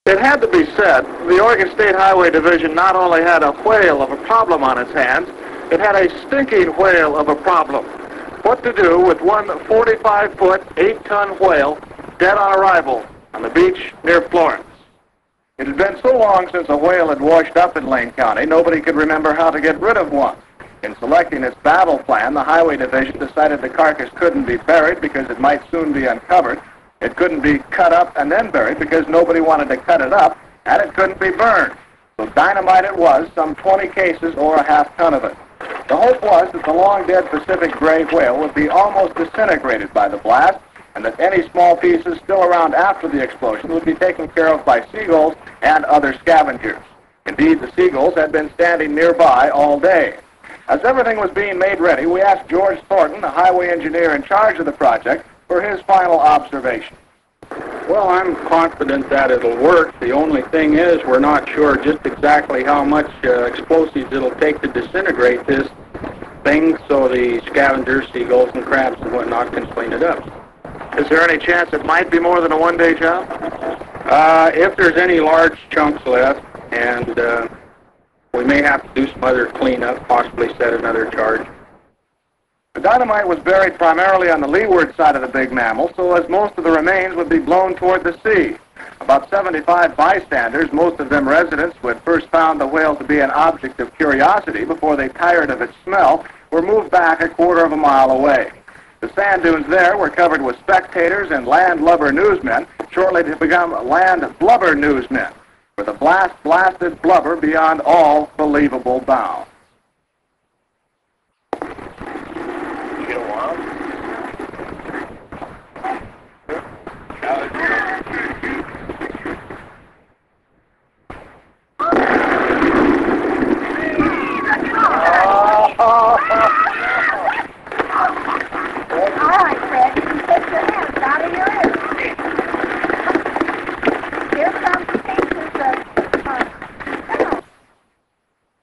It had to be said, the Oregon State Highway Division not only had a whale of a problem on its hands, it had a stinking whale of a problem. What to do with one 45-foot, 8-ton whale dead on arrival on the beach near Florence. It had been so long since a whale had washed up in Lane County, nobody could remember how to get rid of one. In selecting its battle plan, the Highway Division decided the carcass couldn't be buried because it might soon be uncovered. It couldn't be cut up and then buried because nobody wanted to cut it up, and it couldn't be burned. So dynamite it was, some 20 cases or a half-ton of it. The hope was that the long-dead Pacific gray whale would be almost disintegrated by the blast, and that any small pieces still around after the explosion would be taken care of by seagulls and other scavengers. Indeed, the seagulls had been standing nearby all day. As everything was being made ready, we asked George Thornton, the highway engineer in charge of the project, for his final observation. Well, I'm confident that it'll work. The only thing is we're not sure just exactly how much explosives it'll take to disintegrate this thing so the scavengers, seagulls, and crabs and whatnot can clean it up. Is there any chance it might be more than a one-day job? If there's any large chunks left, and we may have to do some other cleanup, possibly set another charge. The dynamite was buried primarily on the leeward side of the big mammal, so as most of the remains would be blown toward the sea. About 75 bystanders, most of them residents who had first found the whale to be an object of curiosity before they tired of its smell, were moved back a quarter of a mile away. The sand dunes there were covered with spectators and landlubber newsmen, shortly to become land blubber newsmen, with the blast blasted blubber beyond all believable bounds.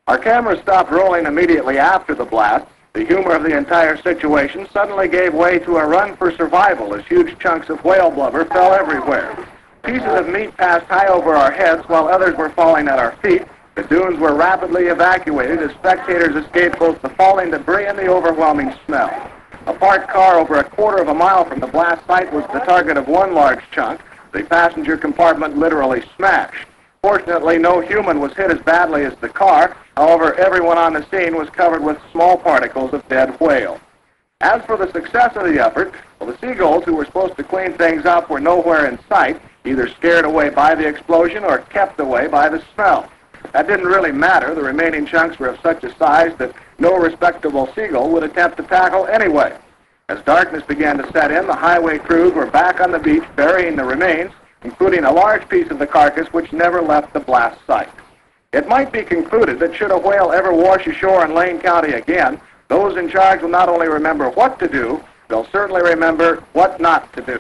Our camera stopped rolling immediately after the blast. The humor of the entire situation suddenly gave way to a run for survival as huge chunks of whale blubber fell everywhere. Pieces of meat passed high over our heads while others were falling at our feet. The dunes were rapidly evacuated as spectators escaped both the falling debris and the overwhelming smell. A parked car over a quarter of a mile from the blast site was the target of one large chunk. The passenger compartment literally smashed. Fortunately, no human was hit as badly as the car. However, everyone on the scene was covered with small particles of dead whale. As for the success of the effort, well, the seagulls who were supposed to clean things up were nowhere in sight, either scared away by the explosion or kept away by the smell. That didn't really matter. The remaining chunks were of such a size that no respectable seagull would attempt to tackle anyway. As darkness began to set in, the highway crews were back on the beach burying the remains, including a large piece of the carcass which never left the blast site. It might be concluded that should a whale ever wash ashore in Lane County again, those in charge will not only remember what to do, they'll certainly remember what not to do.